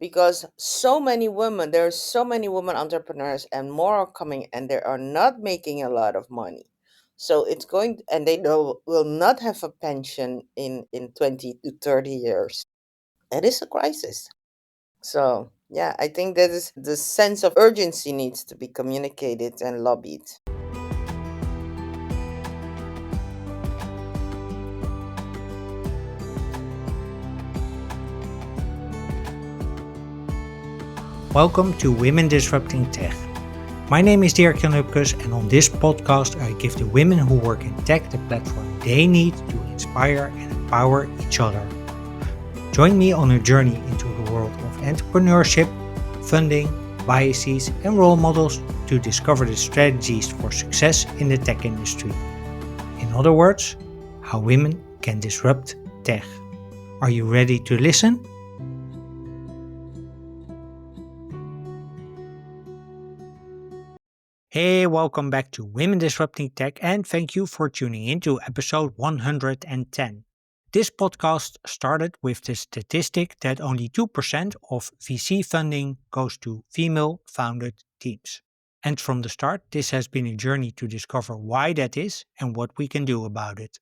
because there are so many women entrepreneurs and more are coming and they are not making a lot of money. So it's going, and they will not have a pension in 20 to 30 years. It is a crisis. So yeah, I think that is the sense of urgency needs to be communicated and lobbied. Welcome to Women Disrupting Tech. My name is Dirk Jan Upkes, and on this podcast I give the women who work in tech the platform they need to inspire and empower each other. Join me on a journey into the world of entrepreneurship, funding, biases and role models to discover the strategies for success in the tech industry. In other words, how women can disrupt tech. Are you ready to listen? Hey, welcome back to Women Disrupting Tech, and thank you for tuning in to episode 110. This podcast started with the statistic that only 2% of VC funding goes to female founded teams. And from the start, this has been a journey to discover why that is and what we can do about it.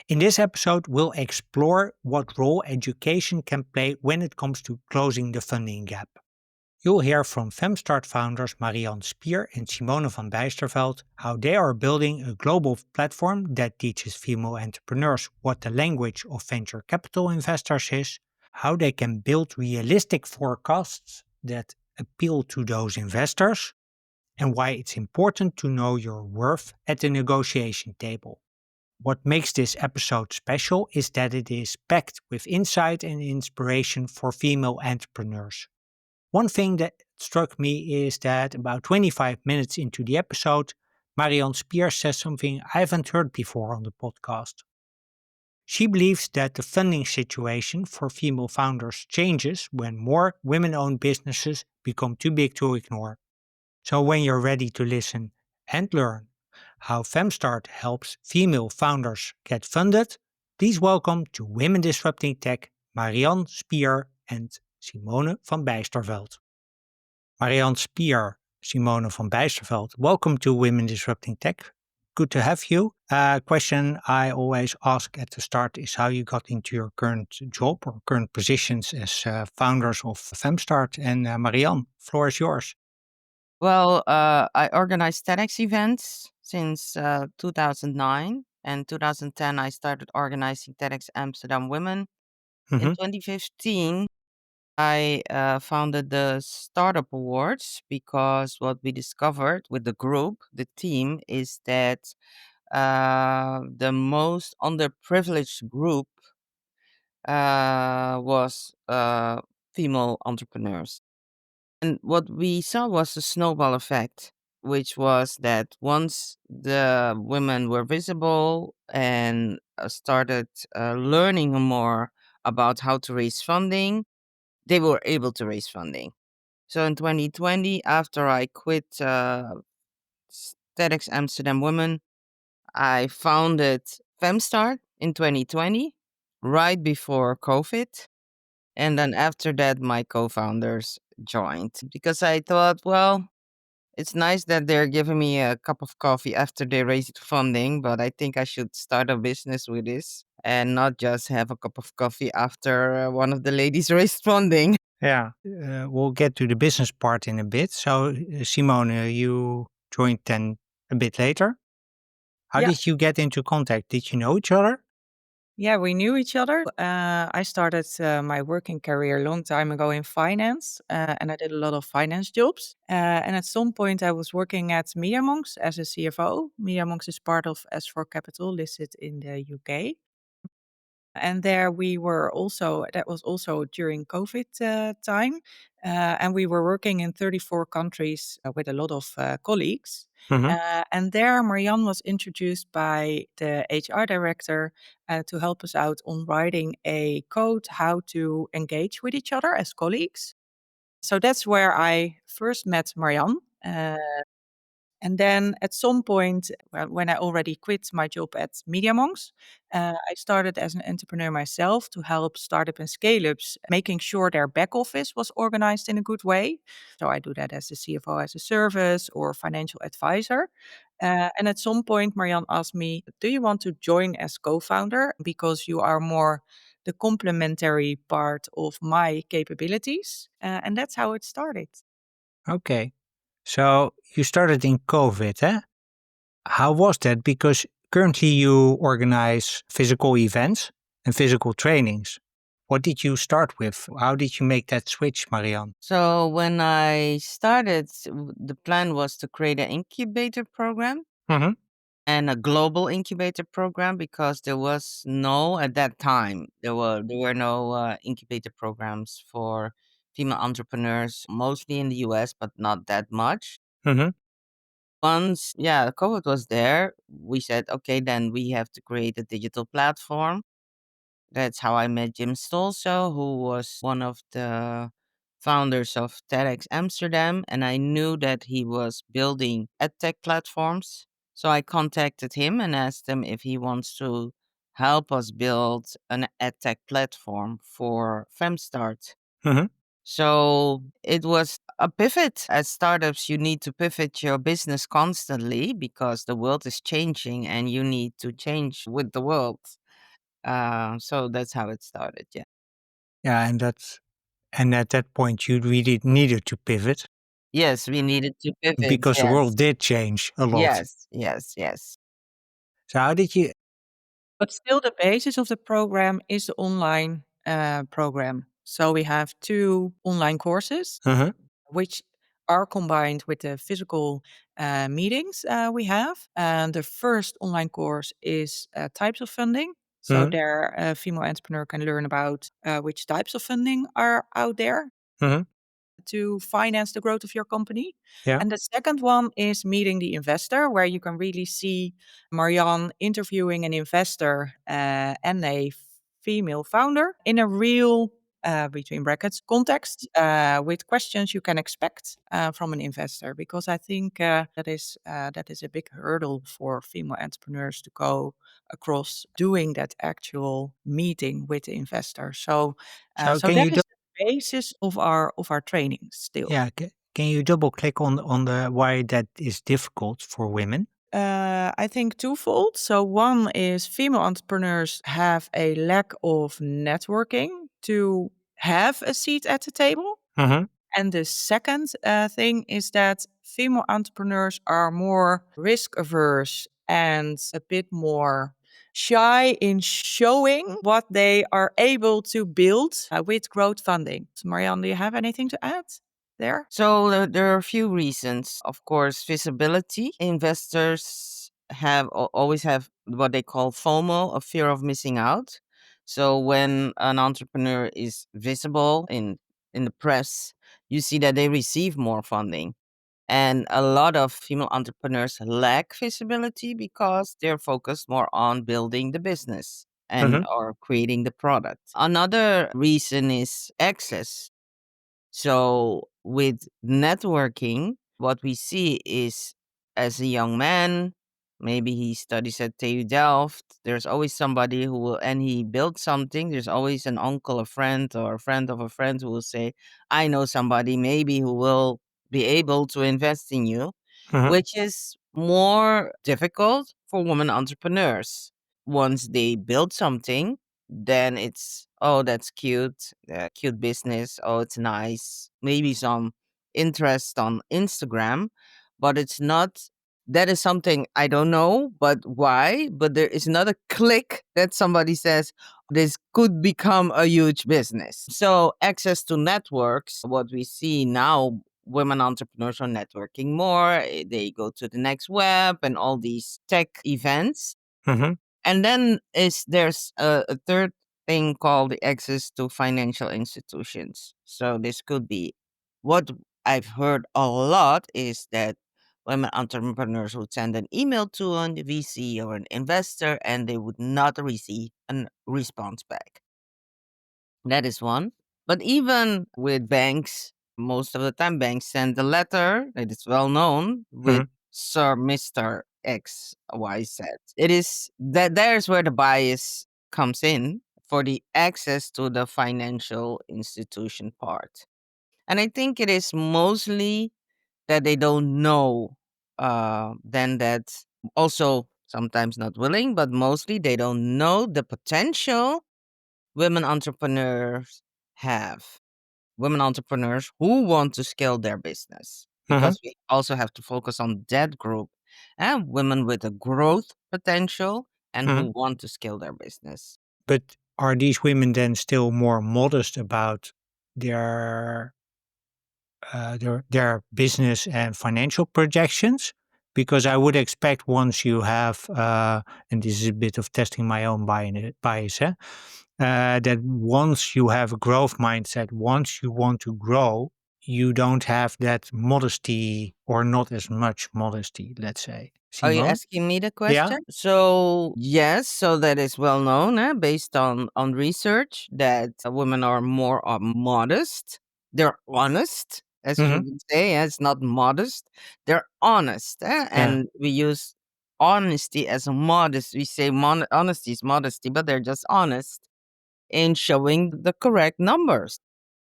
In this episode, we'll explore what role education can play when it comes to closing the funding gap. You'll hear from FEM-Start founders Marian, Spier and Simone van Bijsterveldt how they are building a global platform that teaches female entrepreneurs what the language of venture capital investors is, how they can build realistic forecasts that appeal to those investors, and why it's important to know your worth at the negotiation table. What makes this episode special is that it is packed with insight and inspiration for female entrepreneurs. One thing that struck me is that about 25 minutes into the episode, Marian Spier says something I haven't heard before on the podcast. She believes that the funding situation for female founders changes when more women owned businesses become too big to ignore. So, when you're ready to listen and learn how FEM-Start helps female founders get funded, please welcome to Women Disrupting Tech Marian Spier and Simone van Bijsterveldt. Marian Spier, Simone van Bijsterveldt. Welcome to Women Disrupting Tech. Good to have you. A question I always ask at the start is how you got into your current job or current positions as founders of FEM-Start. And Marian, floor is yours. Well, I organized TEDx events since 2009. And 2010, I started organizing TEDx Amsterdam Women. In Mm-hmm. 2015, I founded the Startup Awards because what we discovered with the group, the team, is that the most underprivileged group was female entrepreneurs. And what we saw was a snowball effect, which was that once the women were visible and started learning more about how to raise funding, they were able to raise funding. So in 2020, after I quit TEDx Amsterdam Women, I founded FEM-Start in 2020, right before COVID. And then after that, my co founders joined because I thought, well, it's nice that they're giving me a cup of coffee after they raised funding, but I think I should start a business with this and not just have a cup of coffee after one of the ladies raised funding. Yeah, we'll get to the business part in a bit. So, Simone, you joined then a bit later. How did you get into contact? Did you know each other? I started my working career a long time ago in finance, and I did a lot of finance jobs. And at some point, I was working at MediaMonks as a CFO. MediaMonks is part of S4 Capital, listed in the UK. And there we were also, that was also during COVID time. And we were working in 34 countries with a lot of colleagues. Mm-hmm. And there, Marianne was introduced by the HR director to help us out on writing a code how to engage with each other as colleagues. So that's where I first met Marianne. And then at some point, when I already quit my job at MediaMonks, I started as an entrepreneur myself to help startup and scale-ups, making sure their back office was organized in a good way. So I do that as a CFO as a service or financial advisor. And at some point, Marian asked me, "Do you want to join as co-founder because you are more the complementary part of my capabilities?" And that's how it started. Okay. So you started in COVID, eh? How was that? Because currently you organize physical events and physical trainings. What did you start with? How did you make that switch, Marianne? So when I started, the plan was to create an incubator program Mm-hmm. and a global incubator program because there was no at that time there were no incubator programs for female entrepreneurs, mostly in the US, but not that much. Mm-hmm. Once, yeah, COVID was there, we said, okay, then we have to create a digital platform. That's how I met Jim Stolzo, who was one of the founders of TEDx Amsterdam, and I knew that he was building edtech platforms. So I contacted him and asked him if he wants to help us build an edtech platform for FEM-Start. Mm-hmm. So it was a pivot. As startups, you need to pivot your business constantly because the world is changing and you need to change with the world. So that's how it started. Yeah. Yeah, and at that point you really needed to pivot Yes, we needed to pivot. because the Yes. world did change a lot. Yes. Yes. Yes. So how did you But still, the basis of the program is the online program. So we have two online courses, uh-huh. which are combined with the physical meetings we have. And the first online course is types of funding. So Uh-huh. there, a female entrepreneur can learn about which types of funding are out there Uh-huh. to finance the growth of your company. Yeah. And the second one is meeting the investor, where you can really see Marianne interviewing an investor and a female founder in a real, between brackets, context with questions you can expect from an investor. Because I think that is a big hurdle for female entrepreneurs to go across doing that actual meeting with the investor. So, So so can that you is basis of our training still. yeah, can you double click on the why that is difficult for women? I think twofold. So one is female entrepreneurs have a lack of networking to have a seat at the table. Uh-huh. And the second thing is that female entrepreneurs are more risk averse and a bit more shy in showing what they are able to build with growth funding. So, Marianne, do you have anything to add there? So there are a few reasons. Of course, visibility. Investors always have what they call FOMO, a fear of missing out. So when an entrepreneur is visible in the press, you see that they receive more funding. And a lot of female entrepreneurs lack visibility because they're focused more on building the business and Uh-huh. or creating the product. Another reason is access. So with networking, what we see is as a young man, maybe he studies at TU Delft, there's always somebody who will, and he builds something. There's always an uncle, a friend, or a friend of a friend who will say, I know somebody maybe who will be able to invest in you, Uh-huh. which is more difficult for women entrepreneurs. Once they build something, then it's, oh, that's cute, cute business. Oh, it's nice. Maybe some interest on Instagram, but it's not. That is something I don't know, but why? But there is not a click that somebody says this could become a huge business. So, access to networks, what we see now, women entrepreneurs are networking more. They go to the next web and all these tech events. Uh-huh. And then there's a third thing called the access to financial institutions. So this could be what I've heard a lot is that women entrepreneurs would send an email to a VC or an investor and they would not receive a response back. That is one. But even with banks, most of the time banks send a letter that is well known with Uh-huh. Sir Mr. XYZ. It is that there's where the bias comes in for the access to the financial institution part. And I think it is mostly that they don't know, then that also sometimes not willing, but mostly they don't know the potential women entrepreneurs have. Women entrepreneurs who want to scale their business, Mhm. because we also have to focus on that group, and women with a growth potential and Mhm. who want to scale their business. But are these women then still more modest about their their business and financial projections? Because I would expect once you have, and this is a bit of testing my own bias, that once you have a growth mindset, once you want to grow, you don't have that modesty or not as much modesty, let's say. Are you Simone? asking me the Yeah. question? So yes, so that is well known, based on research, that women are more modest. They're honest, as we Hmm. would say. It's not modest. They're honest, Yeah. and we use honesty as a modest. We say honesty is modesty, but they're just honest in showing the correct numbers.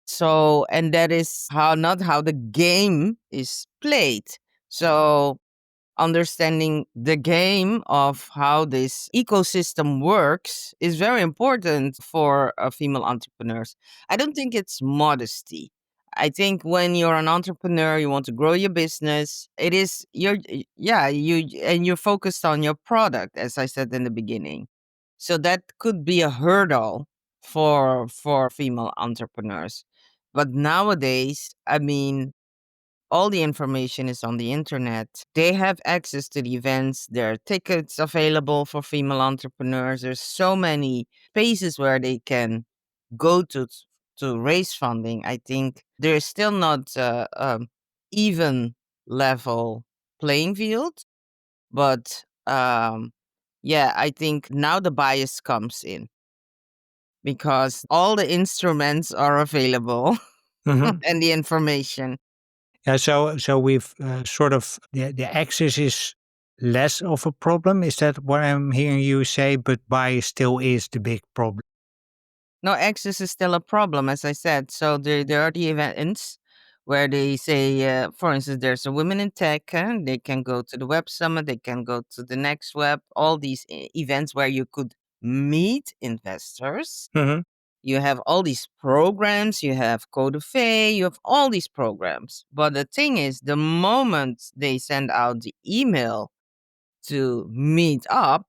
So, and that is how not how the game is played. So understanding the game of how this ecosystem works is very important for female entrepreneurs. I don't think it's modesty. I think when you're an entrepreneur, you want to grow your business. It is yeah, you and you're focused on your product, as I said in the beginning. So that could be a hurdle for female entrepreneurs. But nowadays, I mean, all the information is on the internet. They have access to the events. There are tickets available for female entrepreneurs. There's so many spaces where they can go to raise funding. I think there is still not even level playing field, but yeah, I think now the bias comes in because all the instruments are available Hmm. and the information. Yeah. So we've sort of the access is less of a problem. Is that what I'm hearing you say? But bias still is the big problem. No, access is still a problem, as I said. So there are the events where they say, for instance, there's a women in tech, and they can go to the web summit, they can go to the next web, all these events where you could meet investors. Hmm. You have all these programs, you have Code of Fay, you have all these programs. But the thing is, the moment they send out the email to meet up,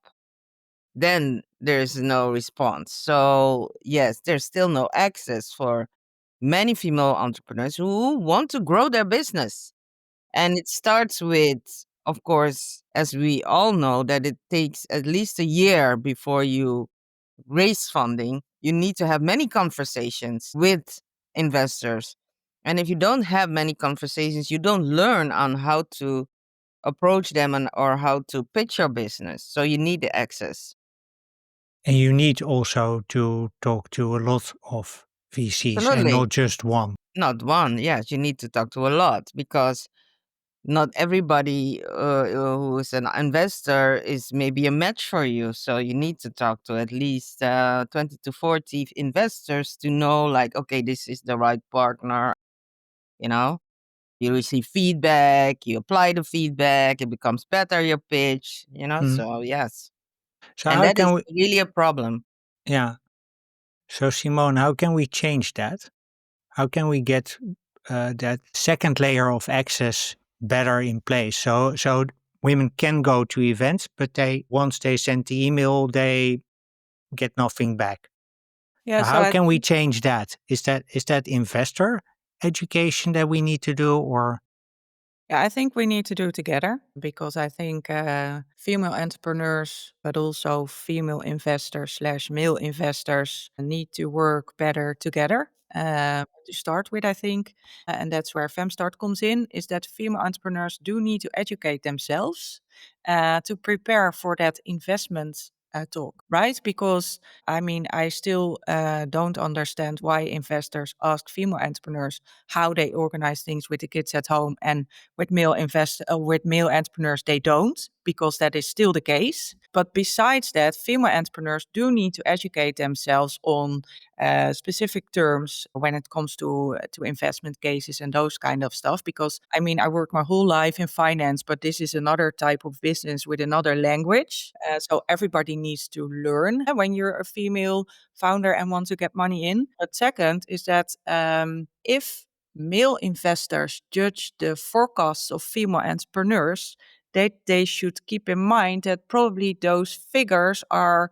then there's no response. So, yes, there's still no access for many female entrepreneurs who want to grow their business. And it starts with, of course, as we all know, that it takes at least a year before you raise funding. You need to have many conversations with investors. And if you don't have many conversations, you don't learn on how to approach them and or how to pitch your business. So you need the access. And you need also to talk to a lot of VCs and Absolutely. not just one. Not one, yes, you need to talk to a lot because not everybody who is an investor is maybe a match for you. So you need to talk to at least 20 to 40 investors to know, like, okay, this is the right partner. You know, you receive feedback, you apply the feedback, it becomes better, your pitch, Mhm. so yes. So And how that is can we? really a problem. Yeah. So Simone, how can we change that? How can we get that second layer of access better in place? So women can go to events, but they once they send the email, they get nothing back. Yeah, so How I can we think change that? Is that investor education that we need to do, or? Yeah, I think we need to do together because I think female entrepreneurs, but also female investors slash male investors need to work better together. To start with, I think, and that's where FEM-Start comes in, is that female entrepreneurs do need to educate themselves to prepare for that investment talk, right? Because I mean, I still don't understand why investors ask female entrepreneurs how they organize things with the kids at home, and with male entrepreneurs they don't, because that is still the case. But besides that, female entrepreneurs do need to educate themselves on specific terms when it comes to investment cases and those kind of stuff. Because I mean, I work my whole life in finance, but this is another type of business with another language. So everybody needs to learn when you're a female founder and want to get money in. But second is that if male investors judge the forecasts of female entrepreneurs, they should keep in mind that probably those figures are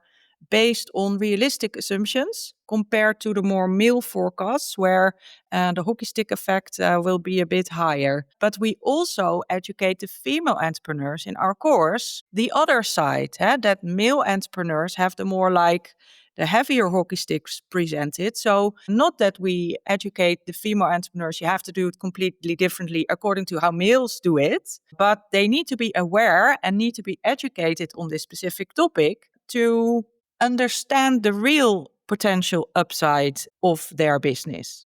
based on realistic assumptions compared to the more male forecasts, where the hockey stick effect will be a bit higher. But we also educate the female entrepreneurs in our course, the other side, that male entrepreneurs have the more like the heavier hockey sticks presented. So, not that we educate the female entrepreneurs, you have to do it completely differently according to how males do it, but they need to be aware and need to be educated on this specific topic to understand the real potential upside of their business.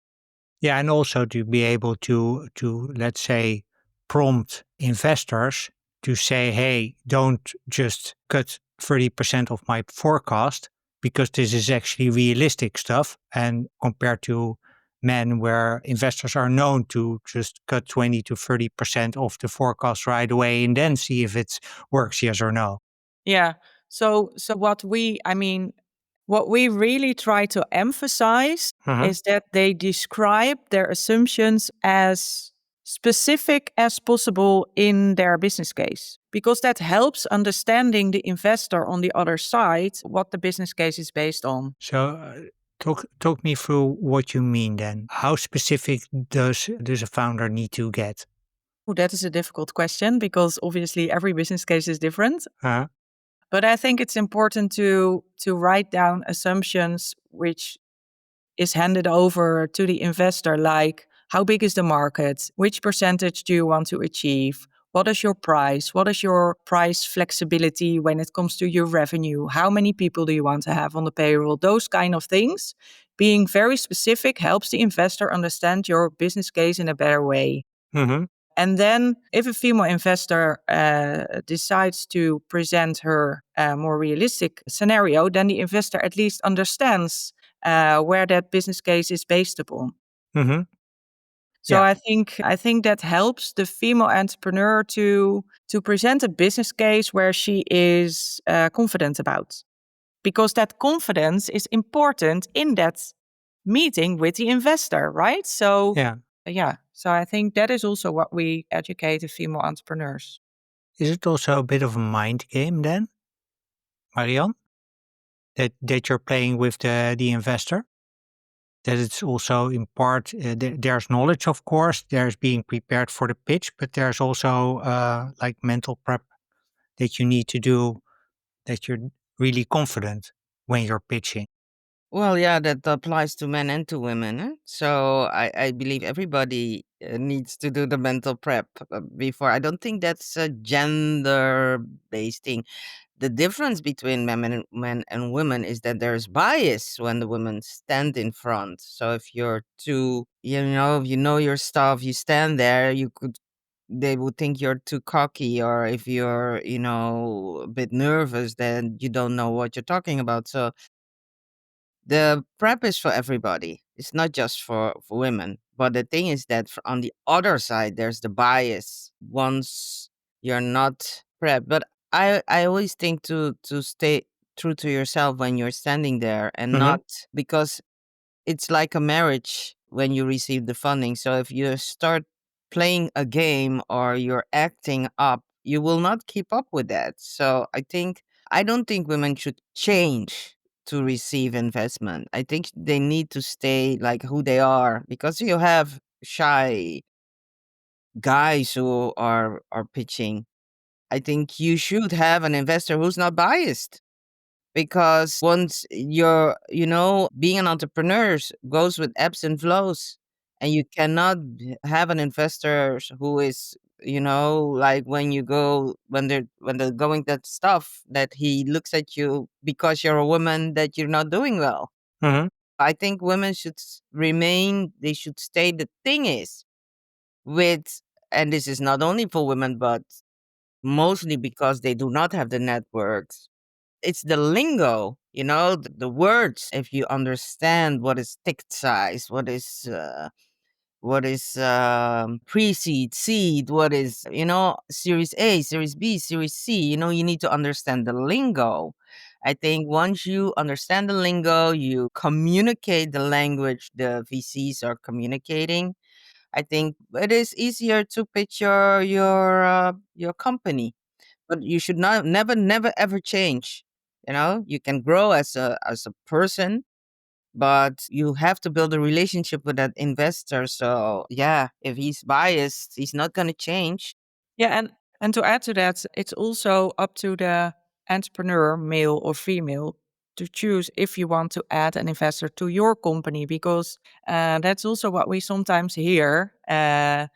Yeah, and also to be able to let's say prompt investors to say, hey, don't just cut 30% of my forecast because this is actually realistic stuff. And compared to men where investors are known to just cut 20 to 30% of the forecast right away and then see if it works, yes or no. Yeah. So what we really try to emphasize Mhm. is that they describe their assumptions as specific as possible in their business case, because that helps understanding the investor on the other side what the business case is based on. So talk me through what you mean then. How specific does a founder need to get? Oh, that is a difficult question because obviously every business case is different. Uh, But I think it's important to write down assumptions which is handed over to the investor, like how big is the market? Which percentage do you want to achieve? What is your price? What is your price flexibility when it comes to your revenue? How many people do you want to have on the payroll? Those kind of things. Being very specific helps the investor understand your business case in a better way. mhm, And then, if a female investor decides to present her more realistic scenario, then the investor at least understands where that business case is based upon. mhm. So Yeah, I think that helps the female entrepreneur to present a business case where she is confident about, because that confidence is important in that meeting with the investor, right? So yeah. yeah, so I think that is also what we educate the female entrepreneurs. Is it also a bit of a mind game then, Marian? That you're playing with the investor? That it's also in part, there's knowledge, of course, there's being prepared for the pitch, but there's also like mental prep that you need to do that you're really confident when you're pitching. Well, yeah, that applies to men and to women. So I believe everybody needs to do the mental prep before. I don't think that's a gender based thing. The difference between men and women is that there's bias when the women stand in front. So if you're too, if you know your stuff, you stand there, they would think you're too cocky, or if you're, a bit nervous, then you don't know what you're talking about. So the prep is for everybody. It's not just for women. But the thing is that on the other side, there's the bias once you're not prepped. But I always think to stay true to yourself when you're standing there, and Hmm. not because it's like a marriage when you receive the funding. So if you start playing a game or you're acting up, you will not keep up with that. So I don't think women should change to receive investment. I think they need to stay like who they are, because you have shy guys who are pitching. I think you should have an investor who's not biased, because once being an entrepreneur goes with ebbs and flows, and you cannot have an investor who is like when they're going that stuff, that he looks at you because you're a woman, that you're not doing well. Hmm. I think women should remain, they should stay. The thing is, with, and this is not only for women, but mostly because they do not have the networks, it's the lingo, the words. If you understand what is ticket size, what is pre-seed, seed, what is, series A, series B, series C, you need to understand the lingo. I think once you understand the lingo, you communicate the language the VCs are communicating. I think it is easier to pitch your company. But you should not never ever change. You can grow as a person, but you have to build a relationship with that investor. So yeah, if he's biased, he's not going to change. Yeah, and to add to that, it's also up to the entrepreneur, male or female, to choose if you want to add an investor to your company, because that's also what we sometimes hear, that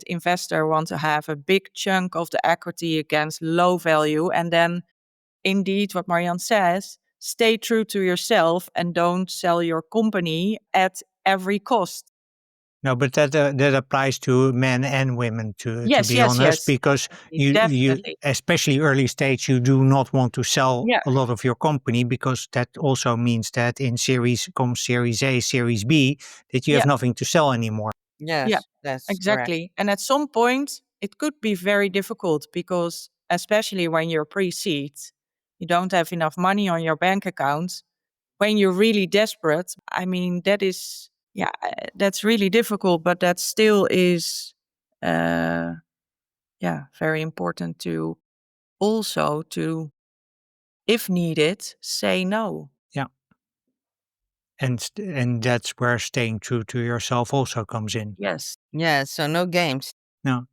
investor want to have a big chunk of the equity against low value, and then indeed what Marian says, stay true to yourself and don't sell your company at every cost. No, but that applies to men and women, to Yes, be yes, honest, yes, because definitely, you definitely. especially early stage, you do not want to sell Yeah, a lot of your company, because that also means that in series comes series A, series B, that you have yeah. nothing to sell anymore. Yeah, Yes, that's correct. exactly. And at some point, it could be very difficult because, especially when you're pre-seed, you don't have enough money on your bank account. When you're really desperate, I mean, that is, yeah, that's really difficult, but that still is, uh, yeah, very important to also to, if needed, say no. Yeah, and that's where staying true to yourself also comes in. Yes. Yeah, so no games. No.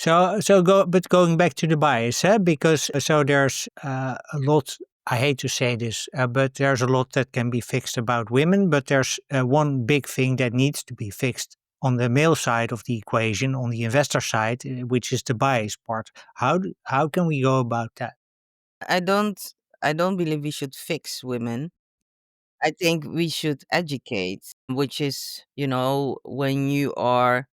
But going back to the bias, because so there's a lot. I hate to say this, but there's a lot that can be fixed about women. But there's one big thing that needs to be fixed on the male side of the equation, on the investor side, which is the bias part. How can we go about that? I don't I don't believe we should fix women. I think we should educate, which is, when you are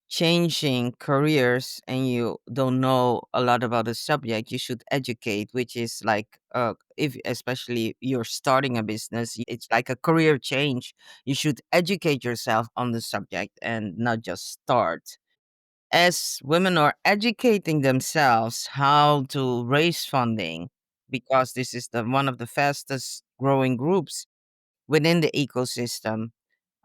changing careers and you don't know a lot about the subject, you should educate, which is like, if especially you're starting a business, it's like a career change. You should educate yourself on the subject and not just start. As women are educating themselves how to raise funding, because this is the one of the fastest growing groups within the ecosystem,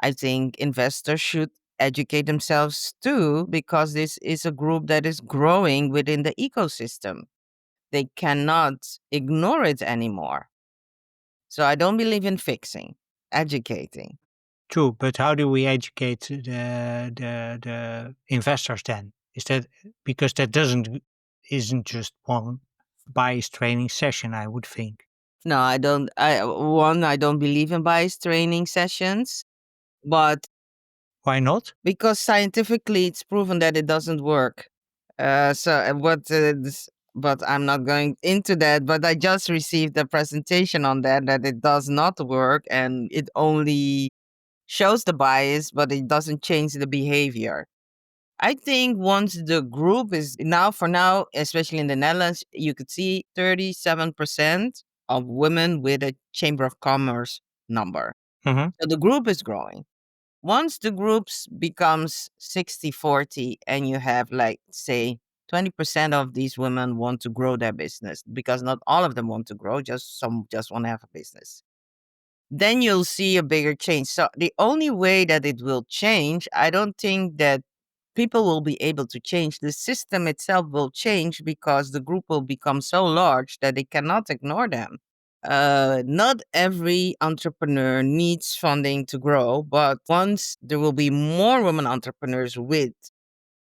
I think investors should educate themselves too, because this is a group that is growing within the ecosystem. They cannot ignore it anymore. So I don't believe in fixing, educating. True, but how do we educate the investors then? Is that because that doesn't isn't just one bias training session? I would think. No, I don't believe in bias training sessions, but Why not? because scientifically it's proven that it doesn't work. But I'm not going into that. But I just received a presentation on that it does not work, and it only shows the bias, but it doesn't change the behavior. I think once the group is now, for now, especially in the Netherlands, you could see 37% of women with a Chamber of Commerce number. Hmm. So the group is growing. Once the groups becomes 60-40, and you have, like, say 20% of these women want to grow their business, because not all of them want to grow, just some just want to have a business, then you'll see a bigger change. So the only way that it will change, I don't think that people will be able to change. The system itself will change because the group will become so large that they cannot ignore them. Not every entrepreneur needs funding to grow, but once there will be more women entrepreneurs with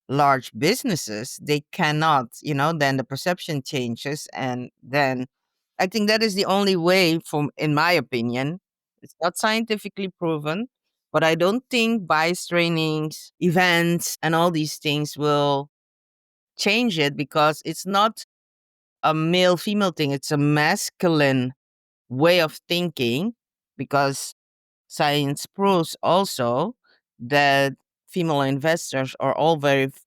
large businesses, they cannot, then the perception changes. And then I think that is the only way, from, in my opinion. It's not scientifically proven, but I don't think bias trainings, events, and all these things will change it because it's not a male female thing, it's a masculine way of thinking, because science proves also that female investors are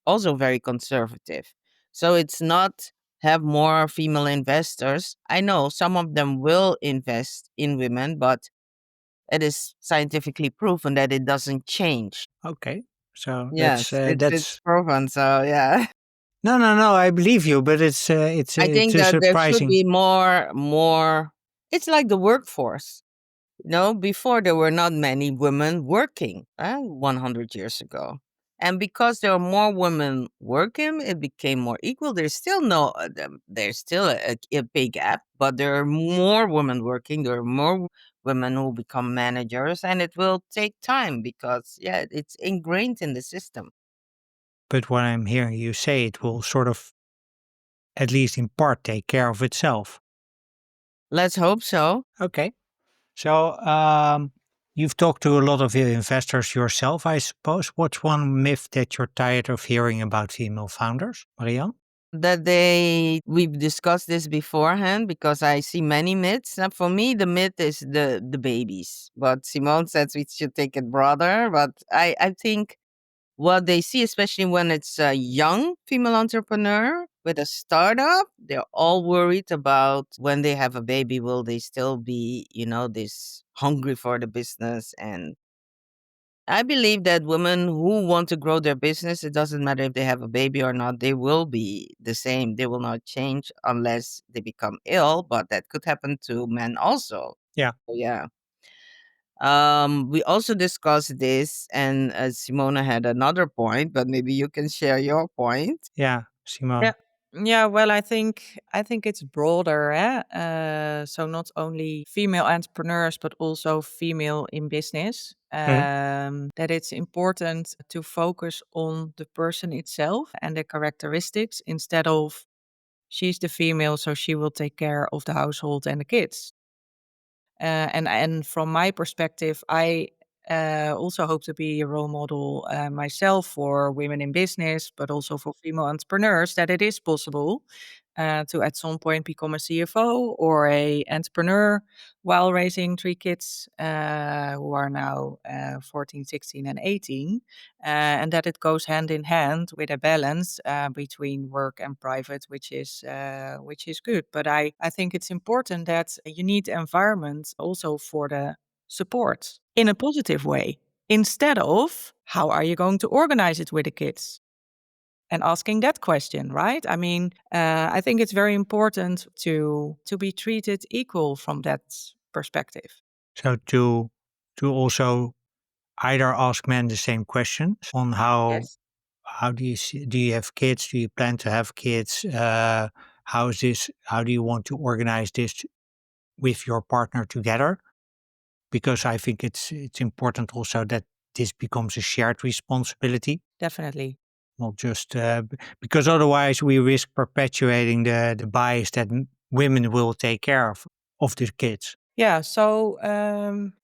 also very conservative. So it's not have more female investors. I know some of them will invest in women, but it is scientifically proven that it doesn't change. Okay. So Yes, it's that's proven. So yeah. no. I believe you, but I it's think a that there should surprising. be more. It's like the workforce. No, before there were not many women working, 100 years ago. And because there are more women working, it became more equal. There's still no, there's still a big gap, but there are more women working. There are more women who become managers, and it will take time because, yeah, it's ingrained in the system. But what I'm hearing you say, it will sort of, at least in part, take care of itself. Let's hope so. Okay. So you've talked to a lot of investors yourself, I suppose. What's one myth that you're tired of hearing about female founders, Marian? That we've discussed this beforehand because I see many myths. And for me, the myth is the babies. But Simone says we should take it broader. But I think what they see, especially when it's a young female entrepreneur with a startup, they're all worried about when they have a baby, will they still be, this hungry for the business? And I believe that women who want to grow their business, it doesn't matter if they have a baby or not, they will be the same. They will not change unless they become ill, but that could happen to men also. Yeah. So, yeah. We also discussed this, and Simona had another point, but maybe you can share your point. Yeah, Yeah. Simone. Yeah, well, I think it's broader. So not only female entrepreneurs, but also female in business. Mhm. That it's important to focus on the person itself and the characteristics instead of she's the female, so she will take care of the household and the kids. And from my perspective, I also hope to be a role model myself for women in business, but also for female entrepreneurs, that it is possible to at some point become a CFO or a entrepreneur while raising three kids who are now 14, 16, and 18, and that it goes hand in hand with a balance between work and private, which is good. But I think it's important that you need environment also for the support in a positive way, instead of how are you going to organize it with the kids and asking that question, right? I mean, I think it's very important to be treated equal from that perspective. So to also either ask men the same questions on Yes. how do you see, do you have kids? Do you plan to have kids? How is this? How do you want to organize this with your partner together? Because I think it's important also that this becomes a shared responsibility, Definitely. not just because otherwise we risk perpetuating the bias that women will take care of the kids. Yeah. So,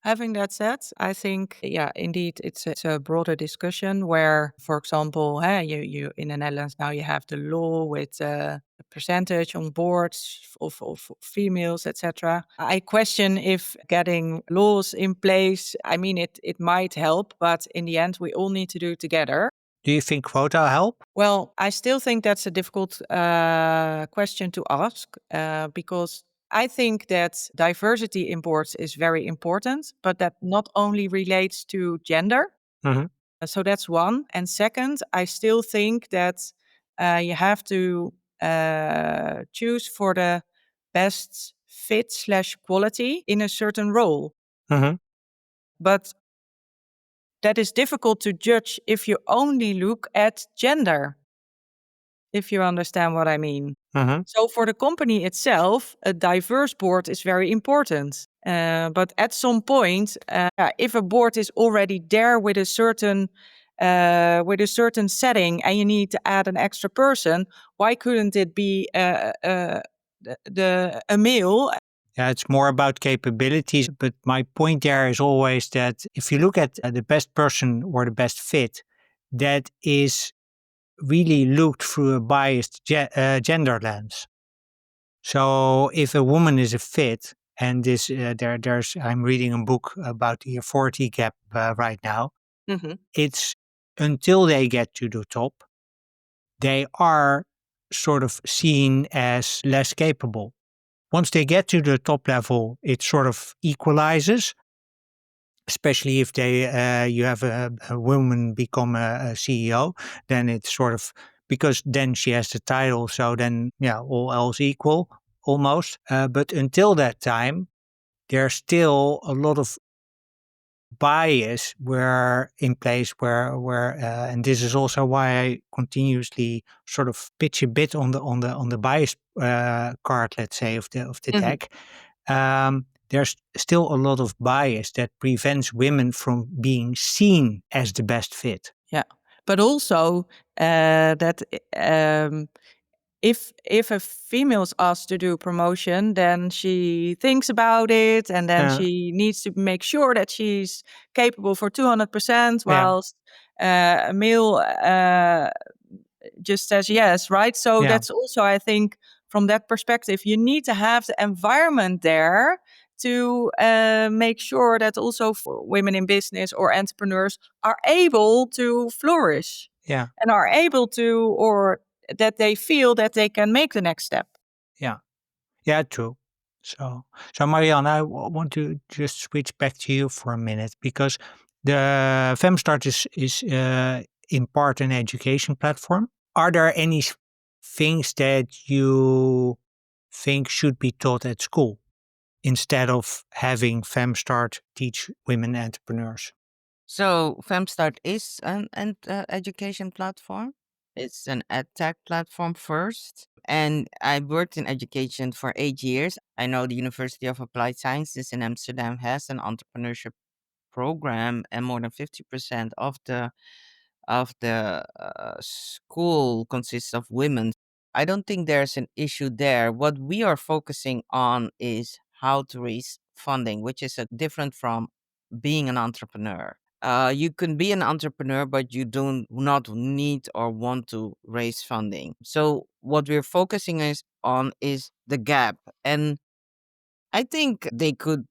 having that said, I think, yeah, indeed, it's a broader discussion where, for example, you in the Netherlands now you have the law with a percentage on boards of females, etc. I question if getting laws in place. I mean, it might help, but in the end, we all need to do it together. Do you think quota help? Well, I still think that's a difficult question to ask because I think that diversity in boards is very important, but that not only relates to gender. Hmm. So that's one. And second, I still think that you have to choose for the best fit slash quality in a certain role. Hmm. But that is difficult to judge if you only look at gender, if you understand what I mean. Hmm. So for the company itself, a diverse board is very important. But at some point, yeah, if a board is already there with a certain setting, and you need to add an extra person, why couldn't it be a male? Yeah, it's more about capabilities. But my point there is always that if you look at the best person or the best fit, that is really looked through a biased gender lens. So if a woman is a fit, and there's I'm reading a book about the authority gap right now. Mhm. It's until they get to the top, they are sort of seen as less capable. Once they get to the top level, it sort of equalizes, especially if you have a woman become a CEO, then it's sort of because then she has the title, so then yeah, all else equal almost. But until that time, there's still a lot of bias where in place where and this is also why I continuously sort of pitch a bit on the bias card, let's say, of the Mhm. deck. There's still a lot of bias that prevents women from being seen as the best fit. Yeah, but also that if a female is asked to do promotion, then she thinks about it, and then Uh, she needs to make sure that she's capable for 200%, yeah, whilst a male just says yes, right? So yeah, that's also, I think, from that perspective, you need to have the environment there to make sure that also for women in business or entrepreneurs are able to flourish yeah, and are able to, or that they feel that they can make the next step. yeah, yeah. True. So Marianne, I want to just switch back to you for a minute because the FEM-Start is in part an education platform. Are there any things that you think should be taught at school instead of having FEM-Start teach women entrepreneurs? So FEM-Start is an education platform. It's an ed tech platform first. And I worked in education for 8 years. I know the University of Applied Sciences in Amsterdam has an entrepreneurship program, and more than 50% of the school consists of women. I don't think there's an issue there. What we are focusing on is how to raise funding, which is different from being an entrepreneur. You can be an entrepreneur, but you do not need or want to raise funding. So what we're focusing is the gap, and I think they could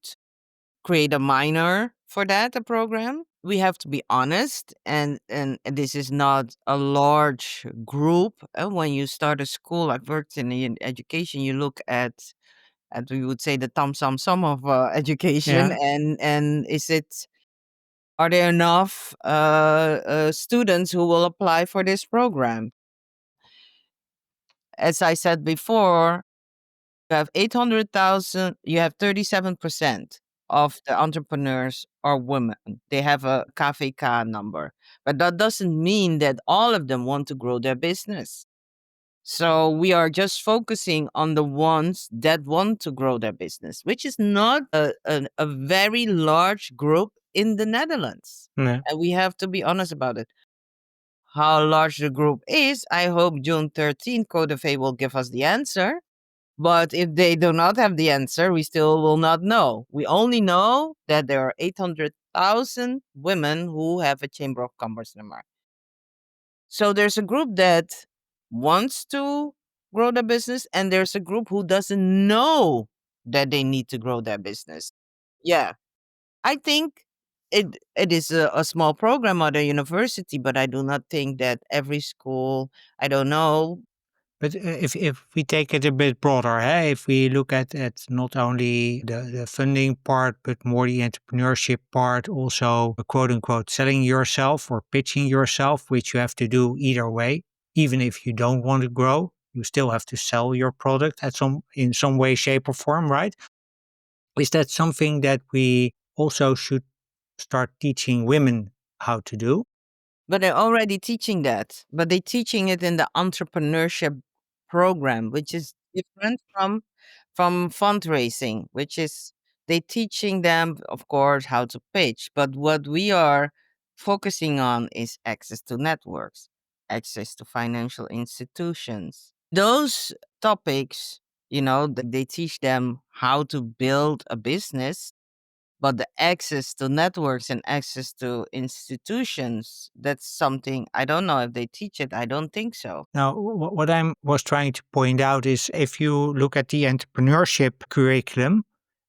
create a minor for that, a program. We have to be honest, and this is not a large group. When you start a school, I've worked in education. You look at we would say the thumb sum of education, Yeah, and is it are there enough students who will apply for this program? As I said before, you have 800,000, you have 37% of the entrepreneurs are women. They have a KVK number. But that doesn't mean that all of them want to grow their business. So we are just focusing on the ones that want to grow their business, which is not a very large group in the Netherlands. yeah. And we have to be honest about it. How large the group is, I hope June 13th, Code of A will give us the answer. But if they do not have the answer, we still will not know. We only know that there are 800,000 women who have a Chamber of Commerce in America. So there's a group that wants to grow their business, and there's a group who doesn't know that they need to grow their business. Yeah. I think it is a small program at a university, but I do not think that every school, I don't know. But if we take it a bit broader, if we look at not only the funding part, but more the entrepreneurship part, also quote unquote selling yourself or pitching yourself, which you have to do either way. Even if you don't want to grow, you still have to sell your product in some way, shape, or form, right? Is that something that we also should start teaching women how to do? But they're already teaching that, but they're teaching it in the entrepreneurship program, which is different from fundraising, which is they teaching them, of course, how to pitch. But what we are focusing on is access to networks, access to financial institutions. Those topics, they teach them how to build a business. But the access to networks and access to institutions, that's something I don't know if they teach it. I don't think so. Now, what I was trying to point out is if you look at the entrepreneurship curriculum,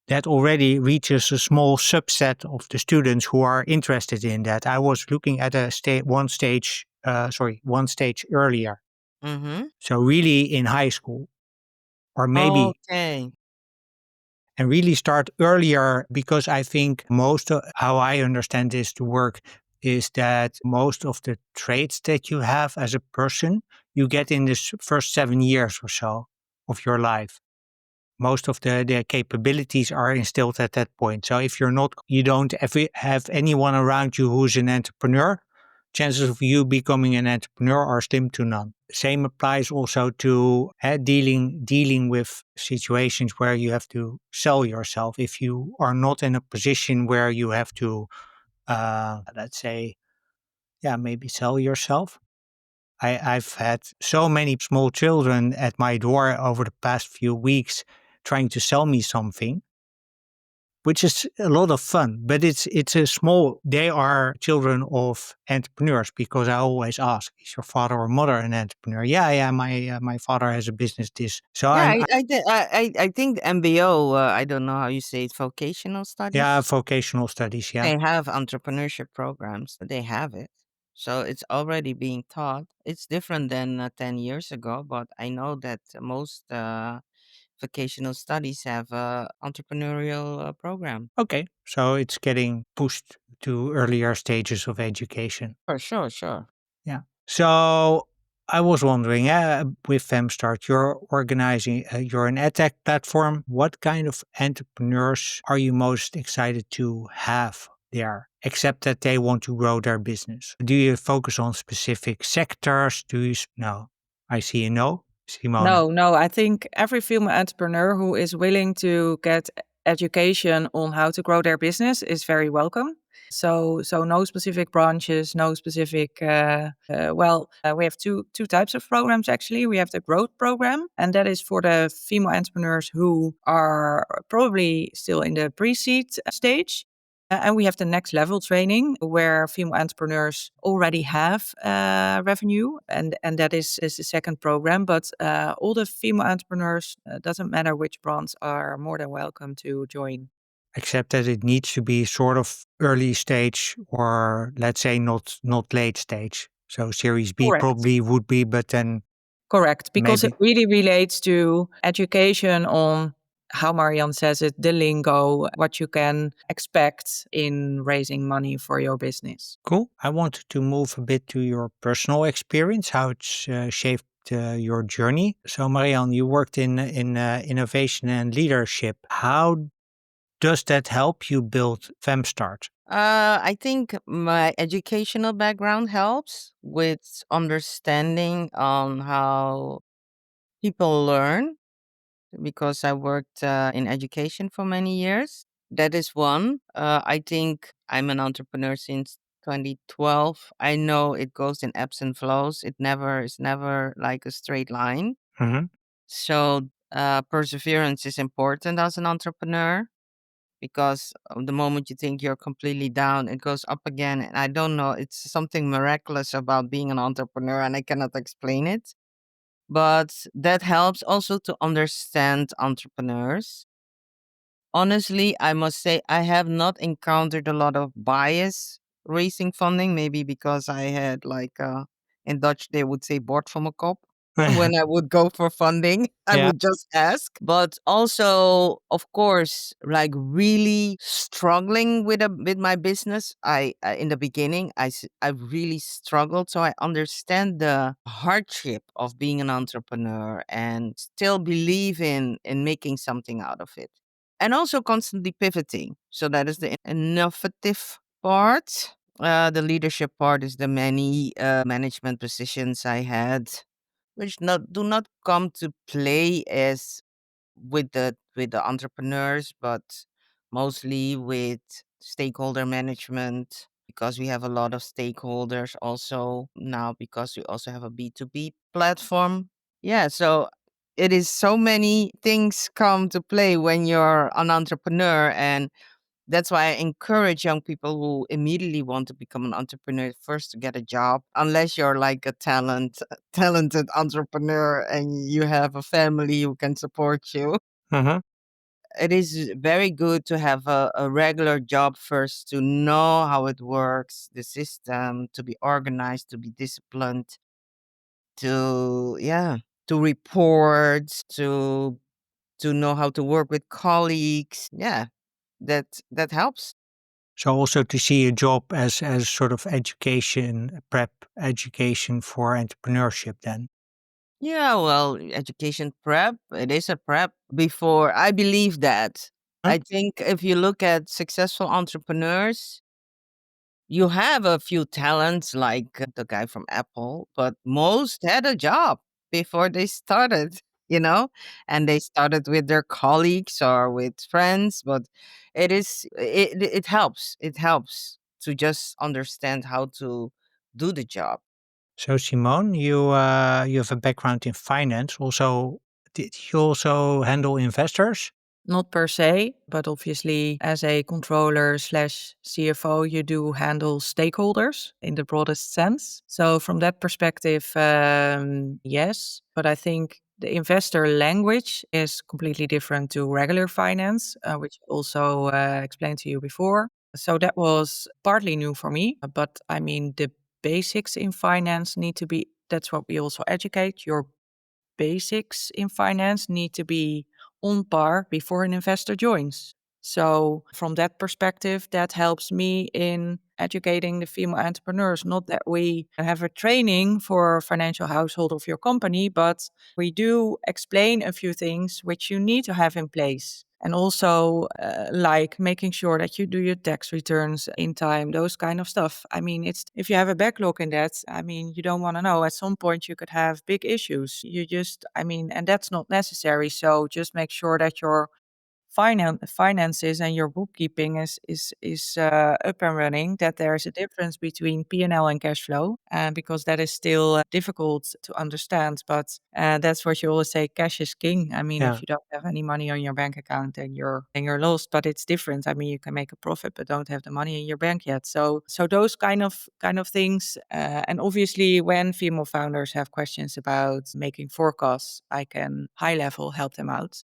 that already reaches a small subset of the students who are interested in that. I was looking at one stage earlier. Mm-hmm. So really in high school, or maybe Okay. and really start earlier, because I think most of how I understand this to work is that most of the traits that you have as a person you get in this first 7 years or so of your life. Most of the capabilities are instilled at that point. So if you don't have anyone around you who's an entrepreneur, chances of you becoming an entrepreneur are slim to none. Same applies also to dealing with situations where you have to sell yourself. If you are not in a position where you have to, let's say, yeah, maybe sell yourself. I've had so many small children at my door over the past few weeks trying to sell me something, which is a lot of fun. But it's a small. They are children of entrepreneurs, because I always ask, "Is your father or mother an entrepreneur?" Yeah, yeah. My father has a business. This. So Yeah, I'm I think MBO, I don't know how you say it, vocational yeah, studies. vocational studies. Yeah. They have entrepreneurship programs. They have it. So it's already being taught. It's different than 10 years ago, but I know that most vocational studies have a entrepreneurial program. Okay. So it's getting pushed to earlier stages of education. For sure, sure. Yeah. So I was wondering, with FEM-Start, you're organizing, you're an edtech platform. What kind of entrepreneurs are you most excited to have there, except that they want to grow their business? Do you focus on specific sectors? No, I see a no, Simone. No, no, I think every female entrepreneur who is willing to get education on how to grow their business is very welcome. So no specific branches, no specific. We have two types of programs actually. We have the growth program, and that is for the female entrepreneurs who are probably still in the pre-seed stage. And we have the next level training where female entrepreneurs already have revenue, and that is the second program. But all the female entrepreneurs, doesn't matter which branch, are more than welcome to join. Except that it needs to be sort of early stage, or let's say not late stage. So Series B Correct. probably would be, but then Correct, because it maybe. really relates to education on how Marian says it, the lingo, what you can expect in raising money for your business. Cool. I wanted to move a bit to your personal experience, how it's shaped your journey. So, Marianne, you worked in innovation and leadership. How does that help you build FEM-Start? I think my educational background helps with understanding on how people learn because I worked in education for many years. That is one. I think I'm an entrepreneur since 2012. I know it goes in ebbs and flows. It's never like a straight line. Hmm. So perseverance is important as an entrepreneur because the moment you think you're completely down, it goes up again. And I don't know, it's something miraculous about being an entrepreneur, and I cannot explain it. But that helps also to understand entrepreneurs. Honestly, I must say I have not encountered a lot of bias raising funding, maybe because I had like in Dutch they would say bord from a kop. When I would go for funding, I Yeah, would just ask. But also, of course, like really struggling with my business. I in the beginning, I really struggled. So I understand the hardship of being an entrepreneur and still believe in making something out of it and also constantly pivoting. So that is the innovative part. The leadership part is the many management positions I had, which do not come to play as with the entrepreneurs, but mostly with stakeholder management because we have a lot of stakeholders also now because we also have a B2B platform. Yeah, so it is so many things come to play when you're an entrepreneur and That's why I encourage young people who immediately want to become an entrepreneur first to get a job, unless you're like a talented entrepreneur and you have a family who can support you. Hmm. It is very good to have a regular job first to know how it works, the system, to be organized, to be disciplined, to yeah, to report, to know how to work with colleagues. Yeah, that helps. So also to see a job as sort of education, prep education for entrepreneurship then. Yeah, well, education prep, it is a prep before. I believe that. Huh? I think if you look at successful entrepreneurs, you have a few talents like the guy from Apple, but most had a job before they started, you know, and they started with their colleagues or with friends. But it helps. It helps to just understand how to do the job. So Simone, you have a background in finance. Also, did you also handle investors? Not per se, but obviously, as a controller slash CFO, you do handle stakeholders in the broadest sense. So, from that perspective, yes. But I think the investor language is completely different to regular finance, which I also explained to you before. So, that was partly new for me. But I mean, the basics in finance need to be that's what we also educate. Your basics in finance need to be on par before an investor joins. So, from that perspective, that helps me in educating the female entrepreneurs. Not that we have a training for financial household of your company, but we do explain a few things which you need to have in place. And also, like making sure that you do your tax returns in time, those kind of stuff. I mean, it's if you have a backlog in that, I mean, you don't want to know. At some point, you could have big issues. You just, I mean, and that's not necessary. So just make sure that your finances and your bookkeeping is up and running, that there's a difference between P&L and cash flow, because that is still difficult to understand. But that's what you always say, cash is king. I mean, Yeah. if you don't have any money on your bank account, then you're lost. But it's different. I mean, you can make a profit but don't have the money in your bank yet. So those kind of things, and obviously when female founders have questions about making forecasts, I can high level help them out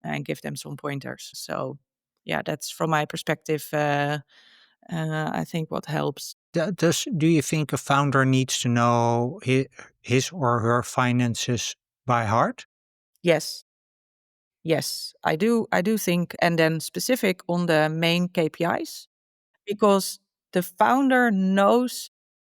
and give them some pointers. So, yeah, that's from my perspective. I think what helps. Do you think a founder needs to know his or her finances by heart? Yes, yes, I do. I do think, and then specific on the main KPIs, because the founder knows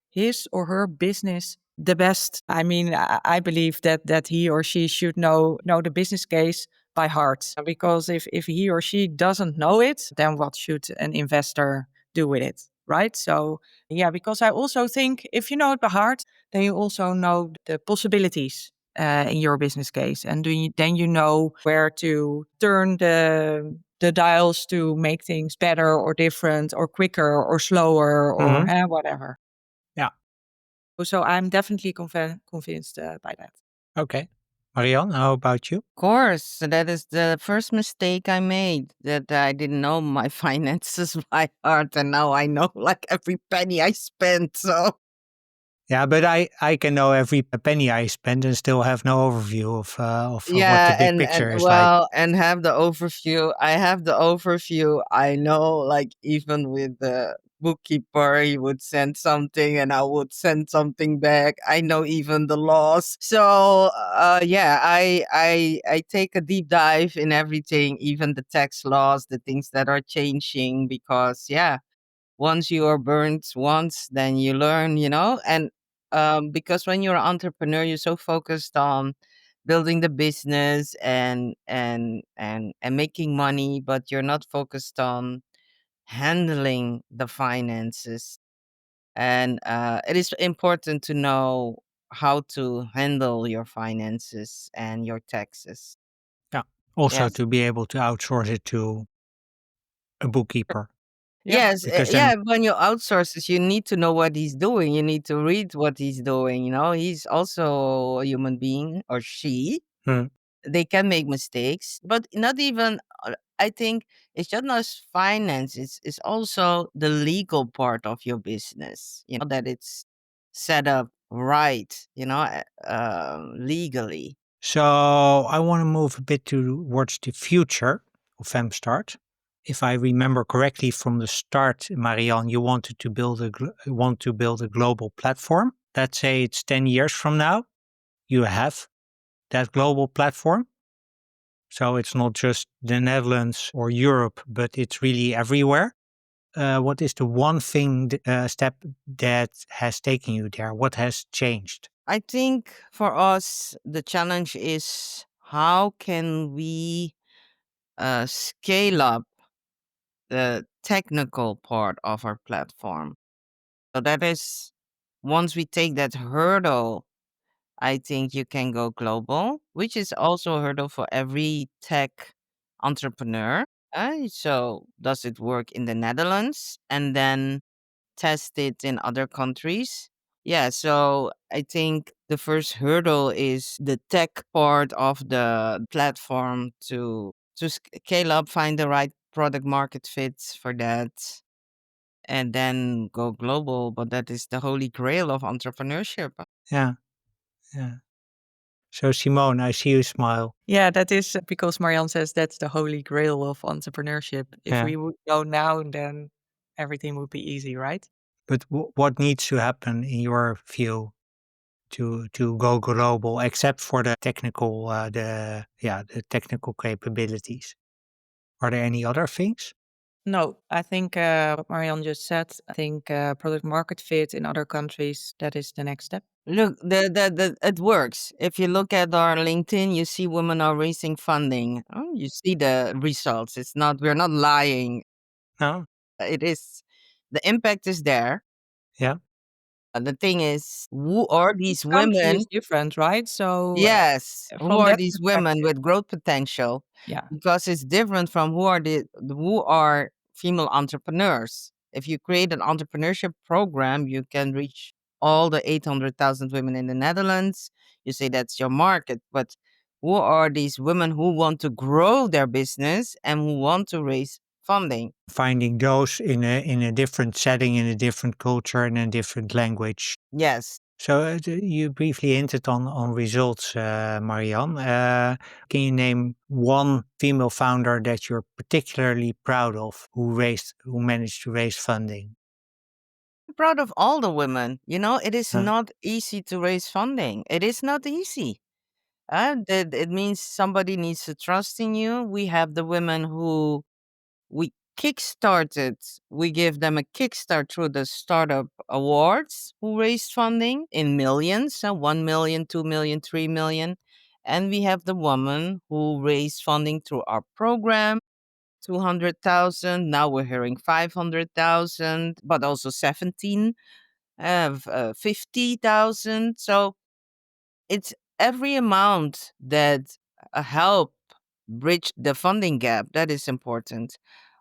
his or her business the best. I mean, I believe that he or she should know the business case by heart. Because if he or she doesn't know it, then what should an investor do with it? Right. So yeah, because I also think if you know it by heart, then you also know the possibilities in your business case, and then you know where to turn the dials to make things better or different or quicker or slower or Hmm. whatever. Yeah. So I'm definitely convinced by that. Okay. Marianne, how about you? Course, that is the first mistake I made, that I didn't know my finances by heart, and now I know like every penny I spent. So Yeah, but I can know every penny I spend and still have no overview of what the yeah, big and picture is like. well, and have the overview. I have the overview. I know, like even with the bookkeeper, he would send something, and I would send something back. I know even the laws. So yeah, I take a deep dive in everything, even the tax laws, the things that are changing, because yeah, once you are burned once, then you learn, and because when you're an entrepreneur, you're so focused on building the business and making money, but you're not focused on handling the finances. And it is important to know how to handle your finances and your taxes. Yeah. Also Yes. to be able to outsource it to a bookkeeper Yeah. Yes, because then yeah, when you outsource this, you need to know what he's doing. You need to read what he's doing, He's also a human being, or she. hmm, They can make mistakes, but not even I think it's just not finance, it's also the legal part of your business, that it's set up right, legally. So I want to move a bit towards the future of FEM-Start. If I remember correctly from the start, Marian, you wanted to build a global platform. Let's say it's 10 years from now. You have that global platform. So it's not just the Netherlands or Europe, but it's really everywhere. What is the one step that has taken you there? What has changed? I think for us, the challenge is how can we scale up the technical part of our platform. So that is, once we take that hurdle, I think you can go global, which is also a hurdle for every tech entrepreneur. So, does it work in the Netherlands and then test it in other countries? Yeah, so I think the first hurdle is the tech part of the platform to scale up, find the right product market fits for that, and then go global. But that is the holy grail of entrepreneurship. Yeah, yeah. So Simone, I see you smile. Yeah, that is because Marianne says that's the holy grail of entrepreneurship. If Yeah. we would go now, then everything would be easy, right? But what needs to happen in your view to go global, except for the technical the technical capabilities? Are there any other things? No, I think what Marianne just said, I think product market fit in other countries, that is the next step. Look, it works. If you look at our LinkedIn, you see women are raising funding. Oh, you see the results. We're not lying. No? It is, the impact is there. Yeah. The thing is, who are Each these country is women? different, right? So Yes, who from are that these women perspective, with growth potential? yeah. Because it's different from who are female entrepreneurs. If you create an entrepreneurship program, you can reach all the 800,000 women in the Netherlands. You say that's your market, but who are these women who want to grow their business and who want to raise funding? Finding those in a different setting, in a different culture, in a different language. Yes. So you briefly hinted on results, Marianne. Can you name one female founder that you're particularly proud of who managed to raise funding? I'm proud of all the women. It is Uh, not easy to raise funding. It is not easy. It means somebody needs to trust in you. We have the women who we kickstarted. We give them a kickstart through the startup awards who raised funding in millions, 1 million, 2 million, 3 million. And we have the woman who raised funding through our program, 200,000. Now we're hearing 500,000, but also 17, 50,000. So it's every amount that help bridge the funding gap that is important.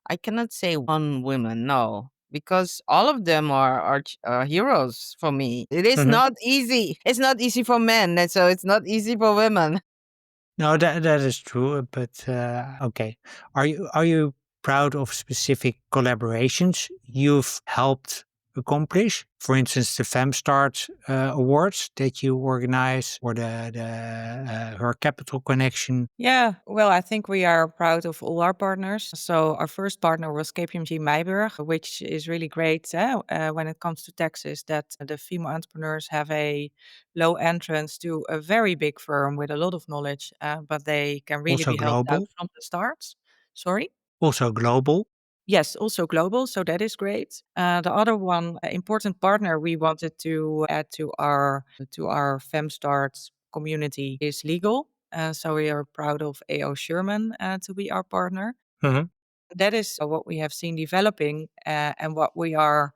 I cannot say one woman, no, because all of them are heroes for me. It is mhm. not easy. It's not easy for men, and so it's not easy for women. No, that is true. But okay, are you proud of specific collaborations you've helped accomplish? For instance, the FEM-Start awards that you organize, or the Her Capital Connection. Yeah, well, I think we are proud of all our partners. So our first partner was KPMG Meiburg, which is really great when it comes to taxes, that the female entrepreneurs have a low entrance to a very big firm with a lot of knowledge, but they can really Also be helped out global, from the start. Sorry? also global. Yes, also global, so that is great. The other one, important partner we wanted to add to our FEM-Start community is legal. So we are proud of AO Sherman to be our partner. Mhm. That is what we have seen developing and what we are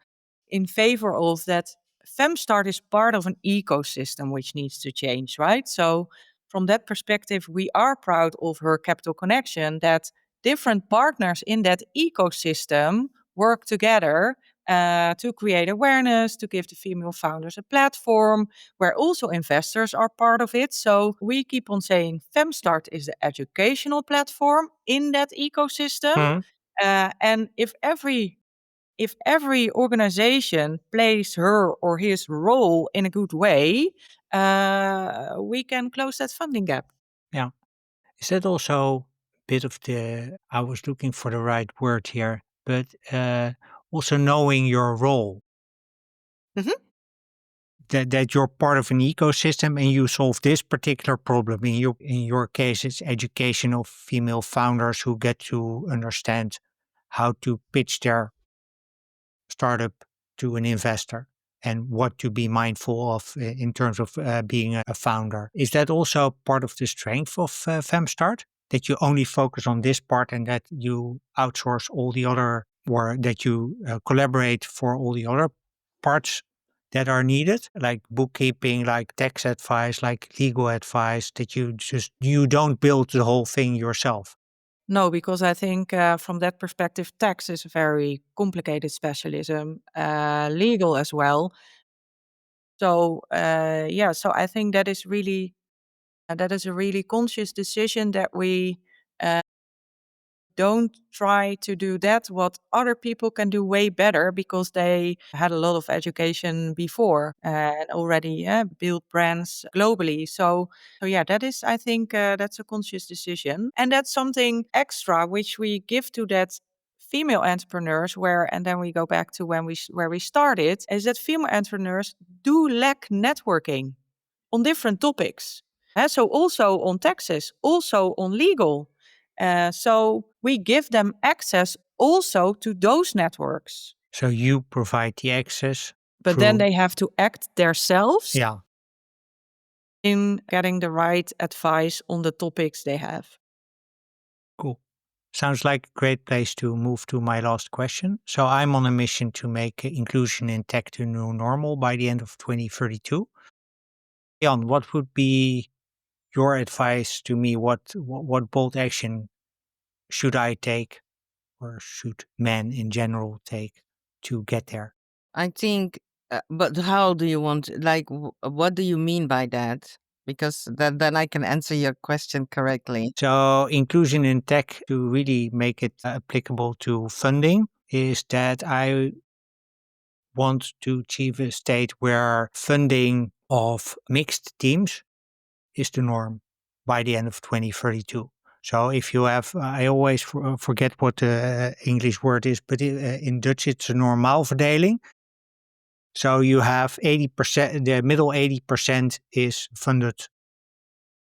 in favor of, that FEM-Start is part of an ecosystem which needs to change, right? So from that perspective, we are proud of Her Capital Connection, that different partners in that ecosystem work together to create awareness, to give the female founders a platform where also investors are part of it. So we keep on saying FEM-Start is the educational platform in that ecosystem. And if every organization plays her or his role in a good way, we can close that funding gap. Yeah. Is that also a bit of the, I was looking for the right word here, but also knowing your role, Mhm. that you're part of an ecosystem and you solve this particular problem. In your case, it's education of female founders who get to understand how to pitch their startup to an investor and what to be mindful of in terms of being a founder. Is that also part of the strength of FEM-Start? That you only focus on this part and that you outsource all the other, or that you collaborate for all the other parts that are needed, like bookkeeping, like tax advice, like legal advice, that you don't build the whole thing yourself? No, because I think from that perspective, tax is a very complicated specialism, legal as well. So yeah, so I think that is a really conscious decision that we don't try to do that what other people can do way better because they had a lot of education before and already built brands globally. So yeah, that is, I think, that's a conscious decision, and that's something extra which we give to that female entrepreneurs. Where, and then we go back to where we started, is that female entrepreneurs do lack networking on different topics. So also on taxes, also on legal. So we give them access also to those networks. So you provide the access But then through, they have to act themselves yeah, in getting the right advice on the topics they have. cool. Sounds like a great place to move to my last question. So I'm on a mission to make inclusion in tech the new normal by the end of 2032. Jan, what would be your advice to me? What bold action should I take, or should men in general take to get there? I think, but how do you want, like, what do you mean by that? Because then I can answer your question correctly. So inclusion in tech, to really make it applicable to funding, is that I want to achieve a state where funding of mixed teams is the norm by the end of 2032. So if you have, I always forget what the English word is, but in Dutch it's a normaalverdeling. So you have 80%, the middle 80% is funded,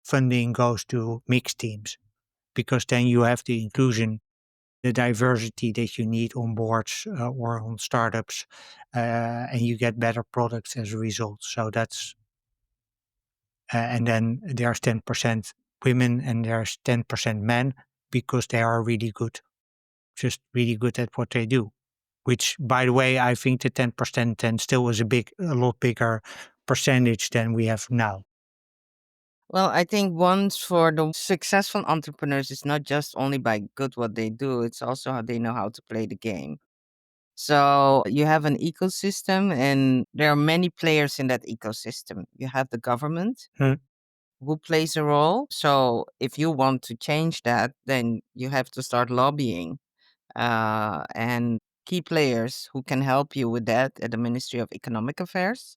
funding goes to mixed teams, because then you have the inclusion, the diversity that you need on boards or on startups, and you get better products as a result. So that's, and then there's 10% women and there's 10% men, because they are really good, just really good at what they do. Which, by the way, I think the 10% then still is a lot bigger percentage than we have now. Well, I think once for the successful entrepreneurs, it's not just only by good what they do, it's also how they know how to play the game. So you have an ecosystem, and there are many players in that ecosystem. You have the government Hmm. who plays a role. So if you want to change that, then you have to start lobbying and key players who can help you with that at the Ministry of Economic Affairs.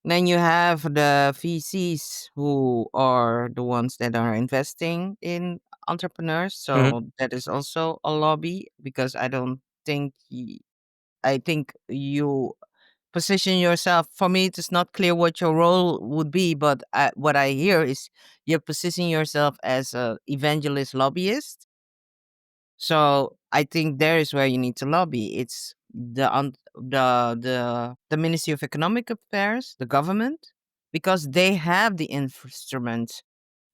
Then you have the VCs who are the ones that are investing in entrepreneurs. Hmm. So that is also a lobby, because I don't think I think you position yourself. For me, it is not clear what your role would be, but what I hear is you're positioning yourself as a evangelist lobbyist. So I think there is where you need to lobby. It's the Ministry of Economic Affairs, the government, because they have the instruments.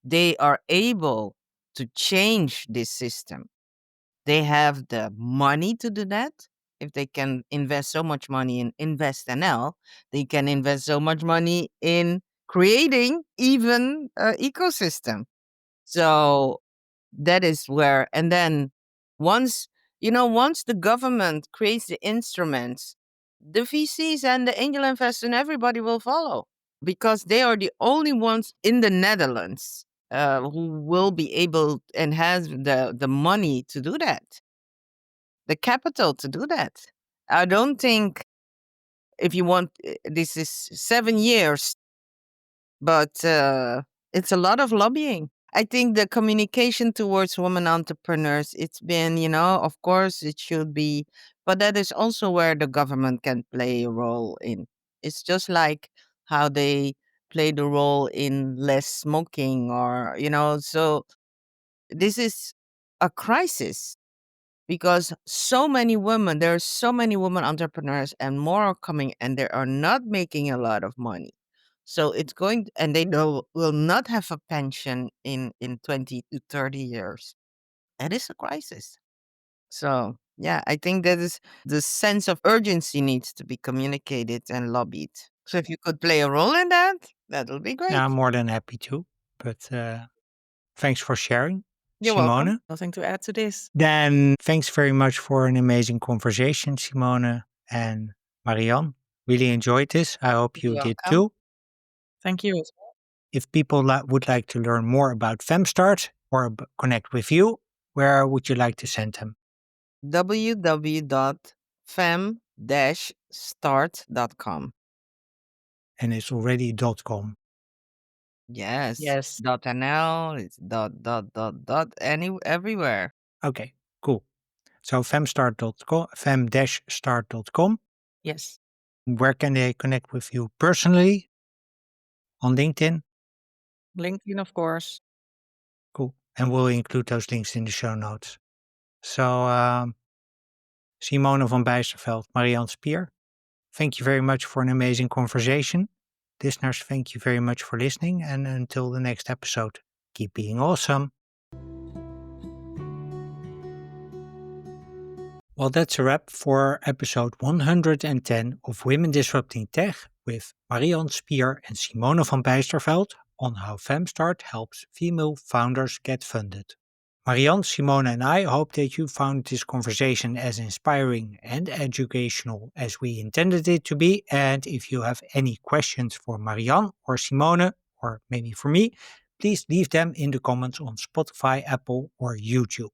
They are able to change this system. They have the money to do that. If they can invest so much money in Invest NL, they can invest so much money in creating even an ecosystem. So that is where, and then once Once the government creates the instruments, the VCs and the angel investors and everybody will follow because they are the only ones in the Netherlands who will be able and has the money to do that, the capital to do that. I don't think if you want, this is 7 years, but it's a lot of lobbying. I think the communication towards women entrepreneurs, it's been, of course it should be, but that is also where the government can play a role in. It's just like how they play the role in less smoking or, so this is a crisis because there are so many women entrepreneurs and more are coming and they are not making a lot of money. So it's going, and they will not have a pension in 20 to 30 years. That is a crisis. So yeah, I think that is the sense of urgency needs to be communicated and lobbied. So if you could play a role in that, that would be Yeah, great. I'm more than happy to. But thanks for sharing, You're welcome. Simone. Nothing to add to this. Then thanks very much for an amazing conversation, Simone and Marian. Really enjoyed this. I hope You're you did welcome. too. Thank you as well. If people would like to learn more about FEM-Start or connect with you, where would you like to send them? www.fem-start.com. And it's already .com. Yes, Yes. .nl, it's everywhere. Okay, cool. So femstart.com, fem-start.com. Yes. Where can they connect with you personally? On LinkedIn? LinkedIn, of course. Cool. And we'll include those links in the show notes. So, Simone van Bijsterveldt, Marian Spier, thank you very much for an amazing conversation. Listeners, thank you very much for listening. And until the next episode, keep being awesome. Well, that's a wrap for episode 110 of Women Disrupting Tech with Marian Spier and Simone van Bijsterveldt on how FEM-Start helps female founders get funded. Marian, Simone and I hope that you found this conversation as inspiring and educational as we intended it to be. And if you have any questions for Marian or Simone, or maybe for me, please leave them in the comments on Spotify, Apple or YouTube.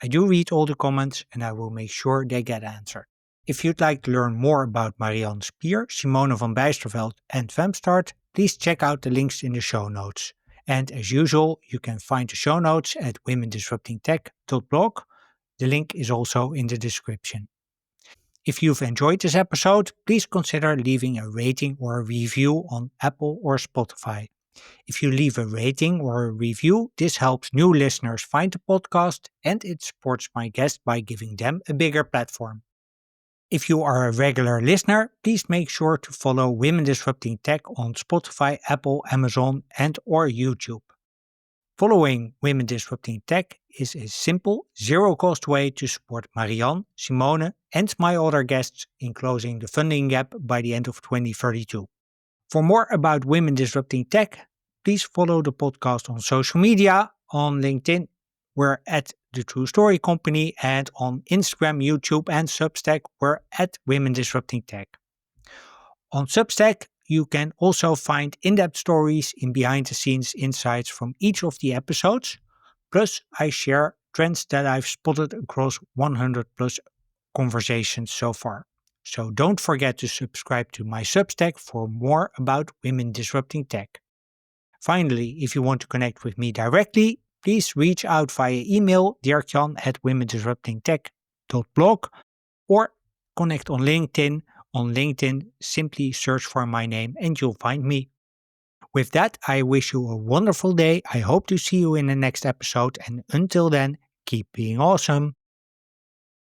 I do read all the comments and I will make sure they get answered. If you'd like to learn more about Marian Spier, Simone van Bijsterveldt and FEM-Start, please check out the links in the show notes. And as usual, you can find the show notes at womendisruptingtech.blog. The link is also in the description. If you've enjoyed this episode, please consider leaving a rating or a review on Apple or Spotify. If you leave a rating or a review, this helps new listeners find the podcast and it supports my guests by giving them a bigger platform. If you are a regular listener, please make sure to follow Women Disrupting Tech on Spotify, Apple, Amazon, and or YouTube. Following Women Disrupting Tech is a simple, zero-cost way to support Marian, Simone, and my other guests in closing the funding gap by the end of 2032. For more about Women Disrupting Tech, please follow the podcast on social media, on LinkedIn, we're at The True Story Company, and on Instagram, YouTube, and Substack, we're at Women Disrupting Tech. On Substack, you can also find in-depth stories in behind-the-scenes insights from each of the episodes. Plus, I share trends that I've spotted across 100 plus conversations so far. So don't forget to subscribe to my Substack for more about Women Disrupting Tech. Finally, if you want to connect with me directly, please reach out via email dirkjan@womendisruptingtech.blog or connect on LinkedIn. On LinkedIn, simply search for my name and you'll find me. With that, I wish you a wonderful day. I hope to see you in the next episode, and until then, keep being awesome.